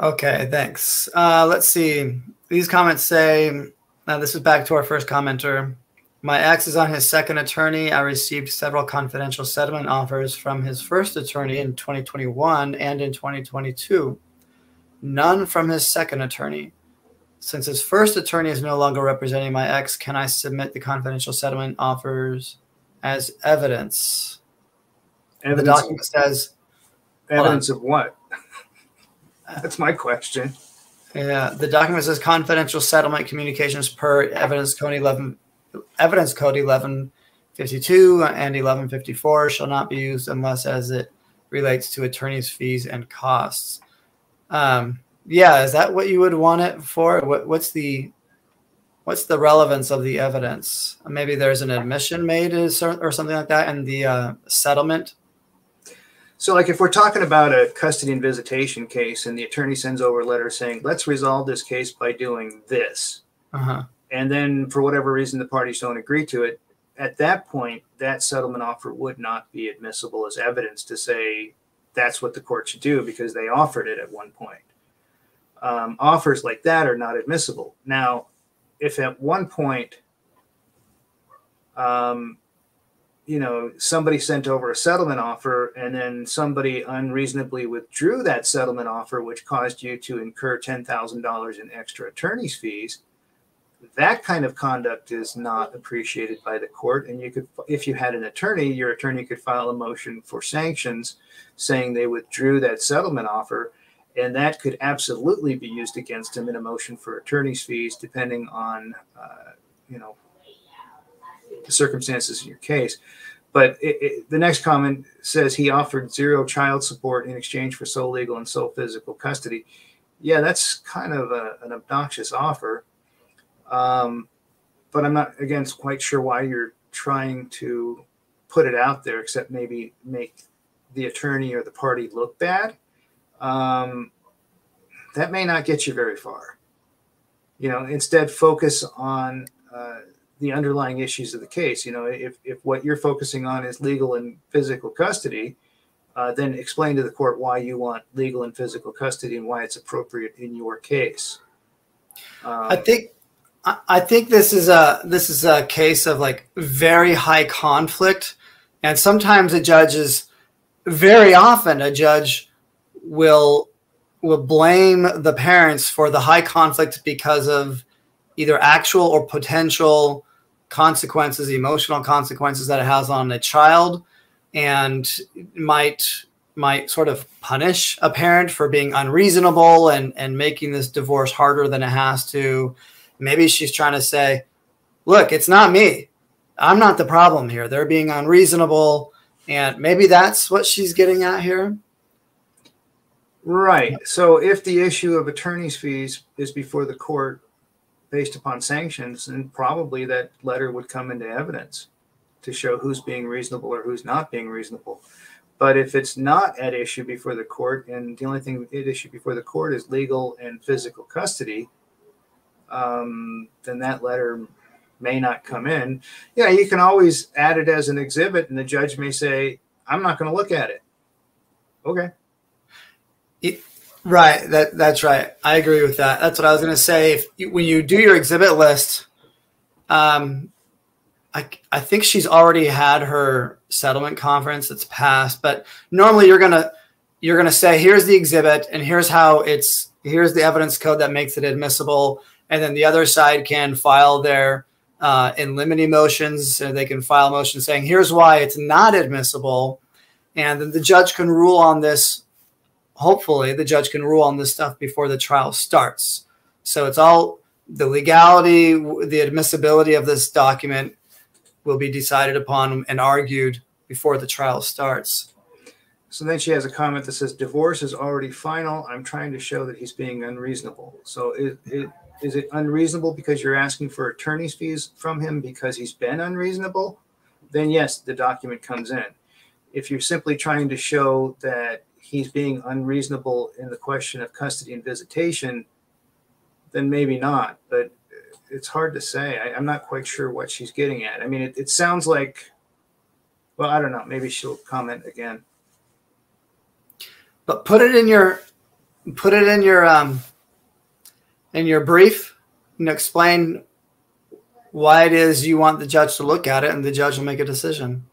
Okay, thanks. Let's see. These comments say, this is back to our first commenter. My ex is on his second attorney. I received several confidential settlement offers from his first attorney in 2021 and in 2022. None from his second attorney. Since his first attorney is no longer representing my ex, can I submit the confidential settlement offers as evidence? The document says... Evidence of what? That's my question. Yeah, the document says confidential settlement communications per evidence code 1152 and 1154 shall not be used unless as it relates to attorney's fees and costs. Yeah, is that what you would want it for? What's the relevance of the evidence? Maybe there's an admission made or something like that in the settlement. So like if we're talking about a custody and visitation case and the attorney sends over a letter saying, let's resolve this case by doing this. And then for whatever reason, the parties don't agree to it. At that point, that settlement offer would not be admissible as evidence to say that's what the court should do because they offered it at one point. Offers like that are not admissible. Now, if at one point, somebody sent over a settlement offer and then somebody unreasonably withdrew that settlement offer, which caused you to incur $10,000 in extra attorney's fees, that kind of conduct is not appreciated by the court. And you could, if you had an attorney, your attorney could file a motion for sanctions saying they withdrew that settlement offer. And that could absolutely be used against him in a motion for attorney's fees, depending on, the circumstances in your case. But the next comment says he offered zero child support in exchange for sole legal and sole physical custody. Yeah, that's kind of an obnoxious offer. But I'm not, again, quite sure why you're trying to put it out there, except maybe make the attorney or the party look bad. That may not get you very far. Instead focus on the underlying issues of the case. If what you're focusing on is legal and physical custody, then explain to the court why you want legal and physical custody and why it's appropriate in your case. I think this is a case of like very high conflict, and sometimes very often a judge will blame the parents for the high conflict because of either actual or potential consequences, emotional consequences that it has on a child, and might sort of punish a parent for being unreasonable and making this divorce harder than it has to. Maybe she's trying to say, look, it's not me. I'm not the problem here. They're being unreasonable. And maybe that's what she's getting at here. Right. So if the issue of attorney's fees is before the court based upon sanctions, then probably that letter would come into evidence to show who's being reasonable or who's not being reasonable. But if it's not at issue before the court, and the only thing at issue before the court is legal and physical custody, then that letter may not come in. Yeah, you can always add it as an exhibit, and the judge may say, I'm not going to look at it. Okay. Right. That's right. I agree with that. That's what I was going to say. When you do your exhibit list, I think she's already had her settlement conference that's passed, but normally you're going to say, here's the exhibit and here's the evidence code that makes it admissible. And then the other side can file their in limine motions, and they can file motions saying, here's why it's not admissible. And then the judge can rule on this. Hopefully the judge can rule on this stuff before the trial starts. So it's all the legality, the admissibility of this document will be decided upon and argued before the trial starts. So then she has a comment that says, divorce is already final. I'm trying to show that he's being unreasonable. So is it unreasonable because you're asking for attorney's fees from him because he's been unreasonable? Then yes, the document comes in. If you're simply trying to show that he's being unreasonable in the question of custody and visitation, then maybe not, but it's hard to say. I'm not quite sure what she's getting at. I mean, it sounds like, well, I don't know, maybe she'll comment again. But put it in your put it in your brief. You know, explain why it is you want the judge to look at it, and the judge will make a decision.